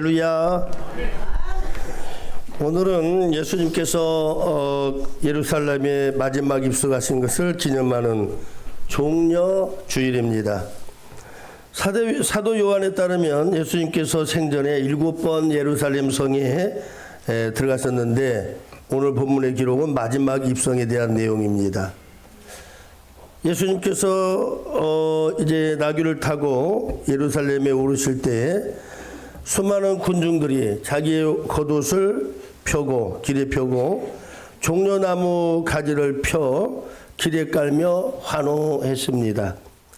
할렐루야. 오늘은 예수님께서 예루살렘에 마지막 입성하신 것을 기념하는 종려 주일입니다. 사도 요한에 따르면 예수님께서 생전에 7번 예루살렘 성에 들어갔었는데 오늘 본문의 기록은 마지막 입성에 대한 내용입니다. 예수님께서 이제 나귀를 타고 예루살렘에 오르실 때 수많은 군중들이 자기의 겉옷을 펴고 길에 펴고 종려나무 가지를 펴 길에 깔며 환호했습니다.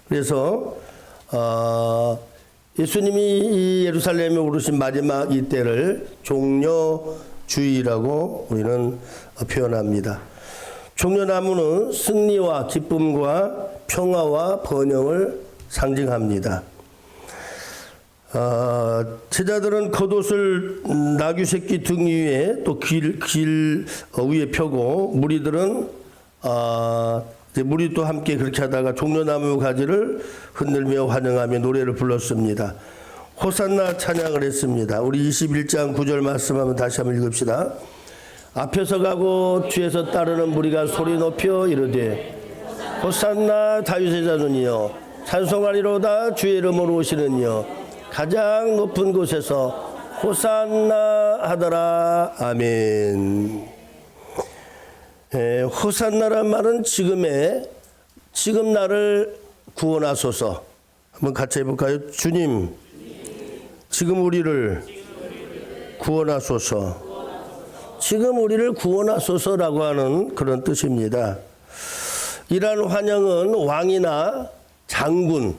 그래서 예수님이 이 예루살렘에 오르신 마지막 이때를 종려주일이라고 우리는 표현합니다. 종려나무는 승리와 기쁨과 평화와 번영을 상징합니다. 제자들은 겉옷을 나귀 새끼 등 위에 또 길 위에 펴고 무리들은 무리도 함께 그렇게 하다가 종려나무 가지를 흔들며 환영하며 노래를 불렀습니다. 호산나 찬양을 했습니다. 우리 21장 9절 말씀 한번 다시 한번 읽읍시다. 앞에서 가고 뒤에서 따르는 무리가 소리 높여 이르되 호산나 다윗의 자손이여 찬송하리로다 주의 이름으로 오시는 이여 가장 높은 곳에서 호산나 하더라. 아멘. 호산나란 말은 지금 나를 구원하소서. 한번 같이 해볼까요? 주님, 지금 우리를 구원하소서. 지금 우리를 구원하소서라고 하는 그런 뜻입니다. 이러한 환영은 왕이나 장군,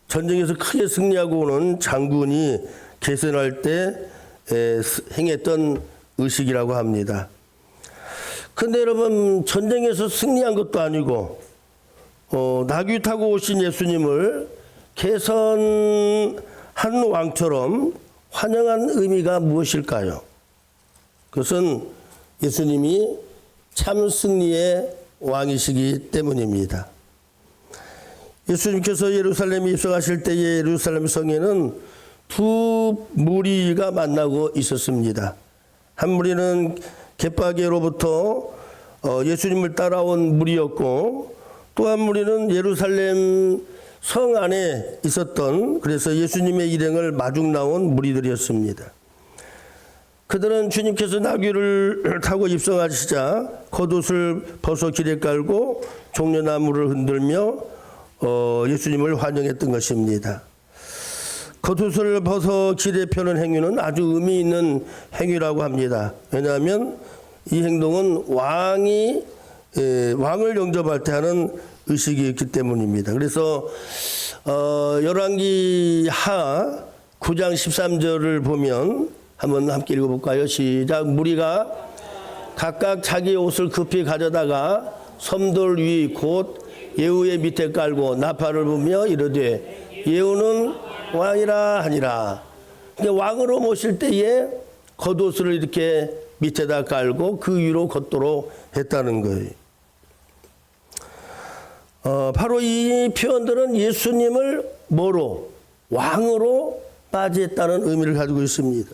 전쟁에서 크게 승리하고 오는 장군이 계선할 때 행했던 의식이라고 합니다. 그런데 여러분, 전쟁에서 승리한 것도 아니고 나귀 타고 오신 예수님을 계선한 왕처럼 환영한 의미가 무엇일까요? 그것은 예수님이 참 승리의 왕이시기 때문입니다. 예수님께서 예루살렘에 입성하실 때의 예루살렘 성에는 두 무리가 만나고 있었습니다. 한 무리는 갯바게로부터 예수님을 따라온 무리였고 또 한 무리는 예루살렘 성 안에 있었던 그래서 예수님의 일행을 마중 나온 무리들이었습니다. 그들은 주님께서 나귀를 타고 입성하시자 겉옷을 벗어 길에 깔고 종려나무를 흔들며 예수님을 환영했던 것입니다. 겉옷을 벗어 길에 펴는 행위는 아주 의미 있는 행위라고 합니다. 왜냐하면 이 행동은 왕을 영접할 때 하는 의식이 있기 때문입니다. 그래서 열왕기 하 9장 13절을 보면 한번 함께 읽어볼까요? 시작. 무리가 각각 자기 옷을 급히 가져다가 섬돌 위 곧 예후의 밑에 깔고 나팔을 불며 이르되 예후는 왕이라 하니라. 왕으로 모실 때에 겉옷을 이렇게 밑에다 깔고 그 위로 걷도록 했다는 거예요. 바로 이 표현들은 예수님을 뭐로? 왕으로 맞이했다는 의미를 가지고 있습니다.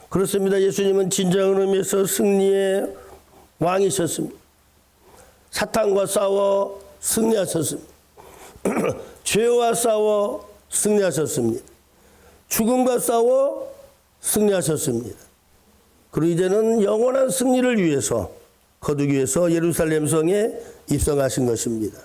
그렇습니다. 예수님은 진정한 의미에서 승리의 왕이셨습니다. 사탄과 싸워 승리하셨습니다. 죄와 싸워 승리하셨습니다. 죽음과 싸워 승리하셨습니다. 그리고 이제는 영원한 승리를 위해서 거두기 위해서 예루살렘 성에 입성하신 것입니다.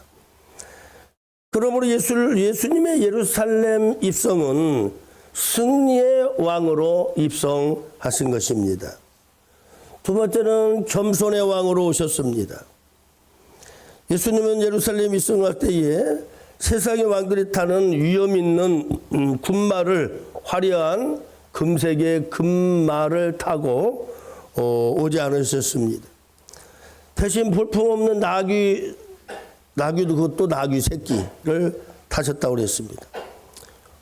그러므로 예수님의 예루살렘 입성은 승리의 왕으로 입성하신 것입니다. 두 번째는 겸손의 왕으로 오셨습니다. 예수님은 예루살렘 입성할 때에 세상의 왕들이 타는 위험 있는 군마를 화려한 금색의 금마를 타고 오지 않으셨습니다. 대신 볼품없는 나귀도 그것도 나귀 새끼를 타셨다고 그랬습니다.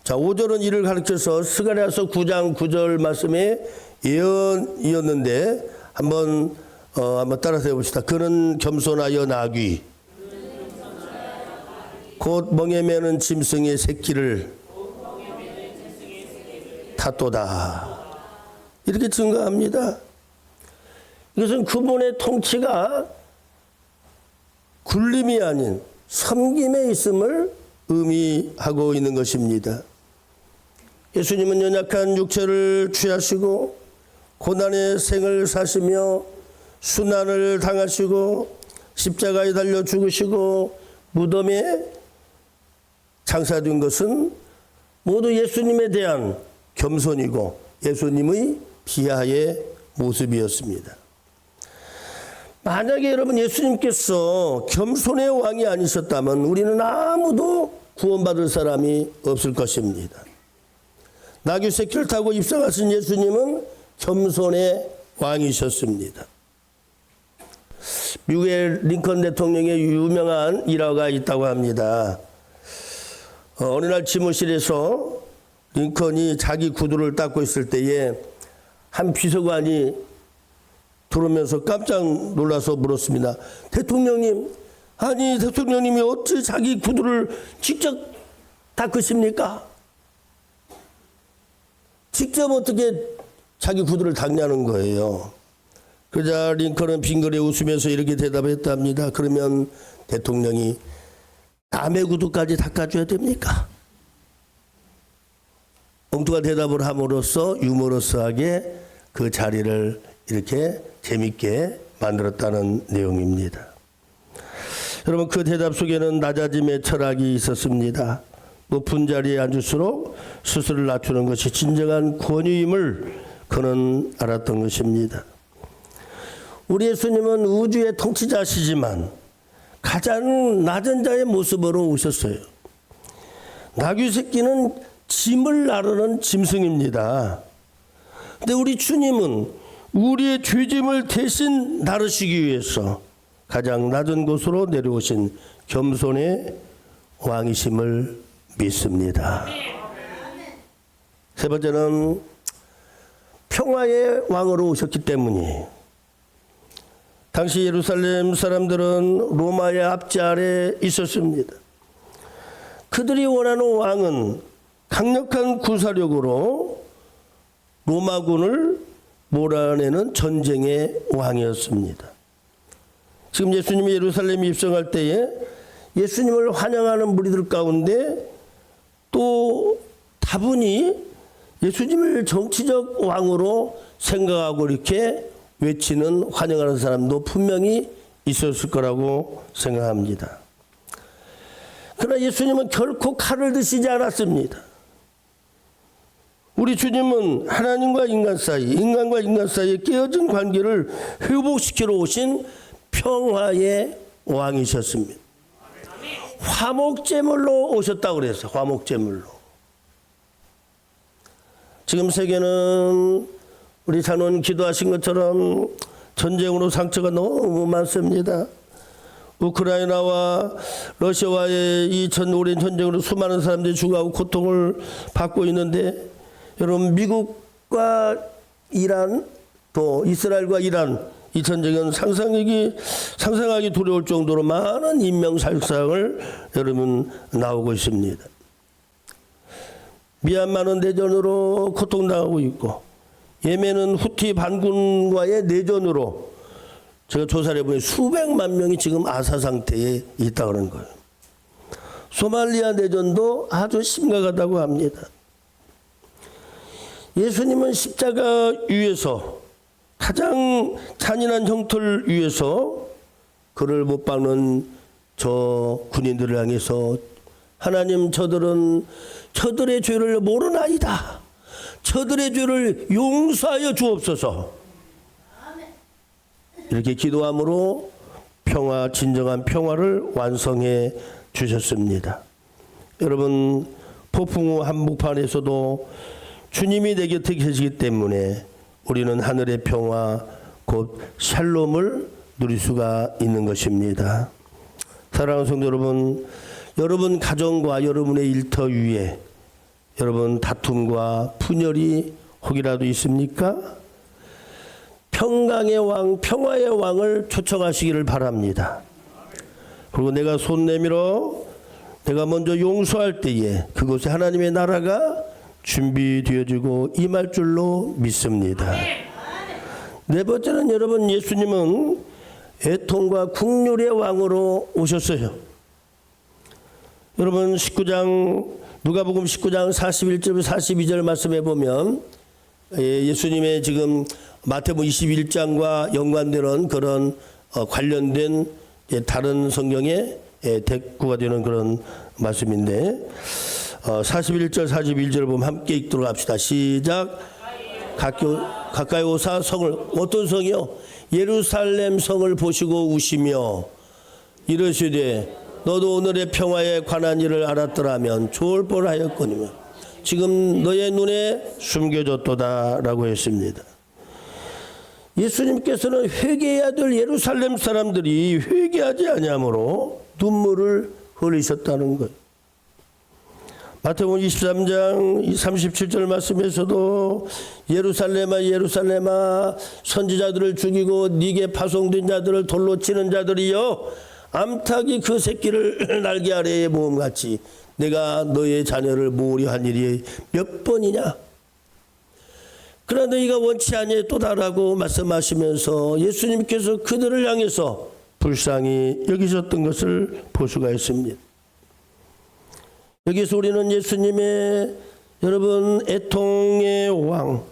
자, 5절은 이를 가르쳐서 스가랴서 9장 9절 말씀의 예언이었는데 한번 따라서 해봅시다. 그는 겸손하여 나귀 곧 멍에 매는 짐승의 새끼를 탔도다. 이렇게 증거합니다. 이것은 그분의 통치가 굴림이 아닌 섬김에 있음을 의미하고 있는 것입니다. 예수님은 연약한 육체를 취하시고 고난의 생을 사시며 순환을 당하시고 십자가에 달려 죽으시고 무덤에 장사된 것은 모두 예수님에 대한 겸손이고 예수님의 비하의 모습이었습니다. 만약에 여러분 예수님께서 겸손의 왕이 아니셨다면 우리는 아무도 구원받을 사람이 없을 것입니다. 나귀 새끼를 타고 입성하신 예수님은 겸손의 왕이셨습니다. 미국의 링컨 대통령의 유명한 일화가 있다고 합니다. 어느 날 지무실에서 링컨이 자기 구두를 닦고 있을 때에 한 비서관이 들어오면서 깜짝 놀라서 물었습니다. 대통령님, 아니 대통령님이 어찌 자기 구두를 직접 닦으십니까? 직접 어떻게 자기 구두를 닦냐는 거예요. 그러자 링컨은 빙그레 웃으면서 이렇게 대답했답니다. 그러면 대통령이 남의 구두까지 닦아줘야 됩니까? 엉뚱한 대답을 함으로써 유머러스하게 그 자리를 이렇게 재밌게 만들었다는 내용입니다. 여러분 그 대답 속에는 낮아짐의 철학이 있었습니다. 높은 자리에 앉을수록 스스로를 낮추는 것이 진정한 권위임을 그는 알았던 것입니다. 우리 예수님은 우주의 통치자시지만 가장 낮은 자의 모습으로 오셨어요. 나귀 새끼는 짐을 나르는 짐승입니다. 근데 우리 주님은 우리의 죄짐을 대신 나르시기 위해서 가장 낮은 곳으로 내려오신 겸손의 왕이심을 믿습니다. 세 번째는 평화의 왕으로 오셨기 때문이에요. 당시 예루살렘 사람들은 로마의 압제 아래 있었습니다. 그들이 원하는 왕은 강력한 군사력으로 로마군을 몰아내는 전쟁의 왕이었습니다. 지금 예수님이 예루살렘에 입성할 때에 예수님을 환영하는 무리들 가운데 또 다분히 예수님을 정치적 왕으로 생각하고 이렇게 외치는 환영하는 사람도 분명히 있었을 거라고 생각합니다. 그러나 예수님은 결코 칼을 드시지 않았습니다. 우리 주님은 하나님과 인간 사이, 인간과 인간 사이에 깨어진 관계를 회복시키러 오신 평화의 왕이셨습니다. 화목제물로 오셨다고 그랬어요. 화목제물로. 지금 세계는 우리 장로님 기도하신 것처럼 전쟁으로 상처가 너무 많습니다. 우크라이나와 러시아와의 이 오랜 전쟁으로 수많은 사람들이 죽어가고 고통을 받고 있는데 여러분 미국과 이란 또 이스라엘과 이란 이 전쟁은 상상하기 두려울 정도로 많은 인명살상을 여러분 나오고 있습니다. 미얀마는 내전으로 고통당하고 있고 예멘은 후티 반군과의 내전으로 제가 조사를 해보니 수백만 명이 지금 아사 상태에 있다고 하는 거예요. 소말리아 내전도 아주 심각하다고 합니다. 예수님은 십자가 위에서 가장 잔인한 형틀 위에서 그를 못 박는 저 군인들을 향해서 하나님 저들은 저들의 죄를 모르나이다. 저들의 죄를 용서하여 주옵소서. 이렇게 기도함으로 진정한 평화를 완성해 주셨습니다. 여러분 폭풍 후 한복판에서도 주님이 내 곁에 계시기 때문에 우리는 하늘의 평화 곧 샬롬을 누릴 수가 있는 것입니다. 사랑하는 성도 여러분, 여러분 가정과 여러분의 일터 위에 여러분 다툼과 분열이 혹이라도 있습니까? 평강의 왕, 평화의 왕을 초청하시기를 바랍니다. 그리고 내가 손 내밀어 내가 먼저 용서할 때에 그곳에 하나님의 나라가 준비되어지고 임할 줄로 믿습니다. 네 번째는 여러분, 예수님은 애통과 국률의 왕으로 오셨어요. 여러분, 19장 누가복음 19장 41절 42절 말씀해 보면 예수님의 지금 마태복음 21장과 연관되는 그런 관련된 다른 성경의 대꾸가 되는 그런 말씀인데 41절 41절을 보면 함께 읽도록 합시다. 시작. 가까이 오사 성을, 어떤 성이요? 예루살렘 성을 보시고 우시며 이르시되 너도 오늘의 평화에 관한 일을 알았더라면 좋을 뻔하였거니와 지금 너의 눈에 숨겨졌도다 라고 했습니다. 예수님께서는 회개해야 될 예루살렘 사람들이 회개하지 아니하므로 눈물을 흘리셨다는 것. 마태복음 23장 37절 말씀에서도 예루살렘아 예루살렘아 선지자들을 죽이고 네게 파송된 자들을 돌로 치는 자들이여 암탉이 그 새끼를 날개 아래에 모음같이 내가 너의 자녀를 모으려 한 일이 몇 번이냐. 그러나 너희가 원치 아니했도다라고 말씀하시면서 예수님께서 그들을 향해서 불쌍히 여기셨던 것을 볼 수가 있습니다. 여기서 우리는 예수님의 여러분 애통의 왕,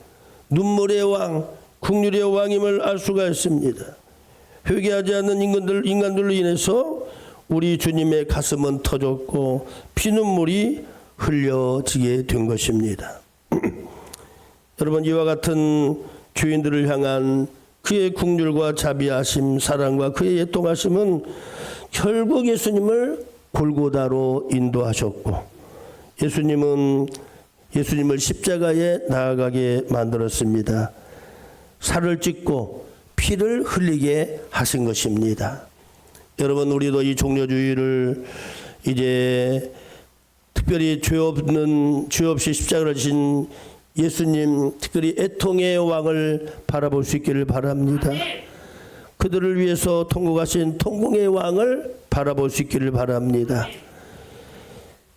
눈물의 왕, 국률의 왕임을 알 수가 있습니다. 회개하지 않는 인간들로 인해서 우리 주님의 가슴은 터졌고 피눈물이 흘려지게 된 것입니다. 여러분, 이와 같은 죄인들을 향한 그의 국률과 자비하심, 사랑과 그의 애통하심은 결국 예수님을 골고다로 인도하셨고 예수님을 십자가에 나아가게 만들었습니다. 살을 찢고 피를 흘리게 하신 것입니다. 여러분, 우리도 이 종려주의를 이제 특별히 죄 없이 십자가를 지신 예수님, 특별히 애통의 왕을 바라볼 수 있기를 바랍니다. 그들을 위해서 통곡하신 통공의 왕을 바라볼 수 있기를 바랍니다.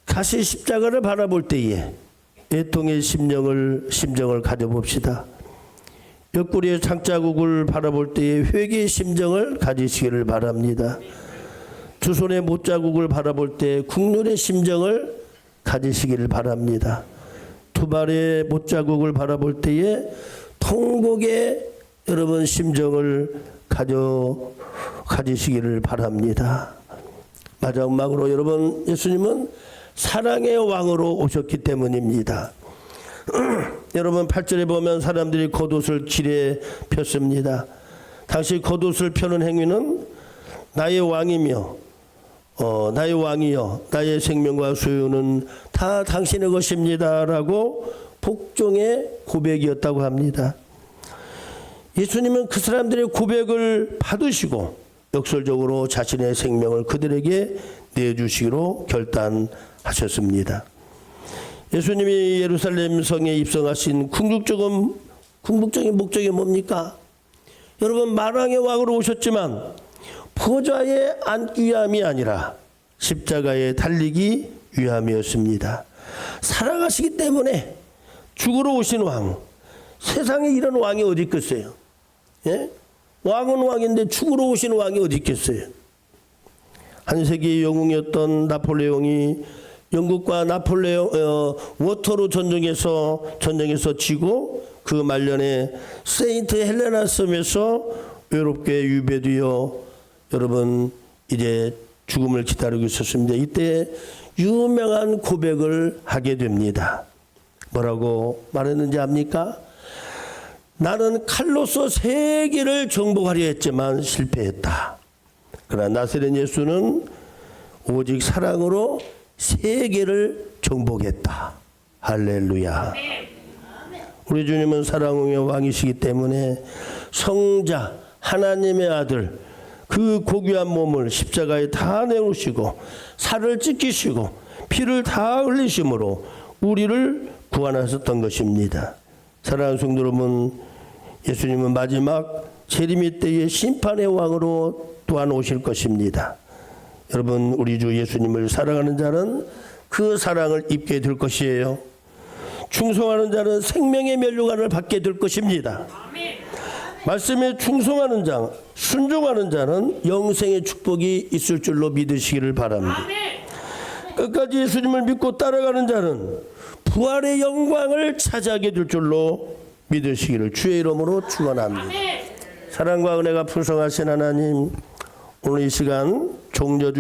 다시 십자가를 바라볼 때에 애통의 심정을 가져봅시다. 옆구리의 창자국을 바라볼 때에 회개의 심정을 가지시기를 바랍니다. 두 손의 못자국을 바라볼 때 국률의 심정을 가지시기를 바랍니다. 두 발의 못자국을 바라볼 때에 통곡의 여러분 심정을 가지시기를 바랍니다. 마지막으로 여러분, 예수님은 사랑의 왕으로 오셨기 때문입니다. 여러분, 8절에 보면 사람들이 겉옷을 길에 폈습니다. 당시 겉옷을 펴는 행위는 나의 왕이며 나의 왕이여 나의 생명과 소유는 다 당신의 것입니다 라고 복종의 고백이었다고 합니다. 예수님은 그 사람들의 고백을 받으시고 역설적으로 자신의 생명을 그들에게 내주시기로 결단하셨습니다. 예수님이 예루살렘 성에 입성하신 궁극적인 목적이 뭡니까? 여러분, 만왕의 왕으로 오셨지만 보좌에 앉기 위함이 아니라 십자가에 달리기 위함이었습니다. 사랑하시기 때문에 죽으러 오신 왕, 세상에 이런 왕이 어디 있겠어요? 예? 왕은 왕인데 죽으러 오신 왕이 어디 있겠어요? 한 세기의 영웅이었던 나폴레옹이 영국과 워터루 전쟁에서 지고 그 말년에 세인트 헬레나 섬에서 외롭게 유배되어 여러분 이제 죽음을 기다리고 있었습니다. 이때 유명한 고백을 하게 됩니다. 뭐라고 말했는지 압니까? 나는 칼로서 세계를 정복하려 했지만 실패했다. 그러나 나사렛 예수는 오직 사랑으로 세계를 정복했다. 할렐루야. 우리 주님은 사랑의 왕이시기 때문에 성자 하나님의 아들 그 고귀한 몸을 십자가에 다 내놓으시고 살을 찢기시고 피를 다 흘리심으로 우리를 구원하셨던 것입니다. 사랑하는 성도 여러분, 예수님은 마지막 재림의 때의 심판의 왕으로 또한 오실 것입니다. 여러분, 우리 주 예수님을 사랑하는 자는 그 사랑을 입게 될 것이에요. 충성하는 자는 생명의 면류관을 받게 될 것입니다. 말씀에 충성하는 자, 순종하는 자는 영생의 축복이 있을 줄로 믿으시기를 바랍니다. 끝까지 예수님을 믿고 따라가는 자는 부활의 영광을 차지하게 될 줄로 믿으시기를 주의 이름으로 축원합니다. 사랑과 은혜가 풍성하신 하나님, 오늘 이 시간 종려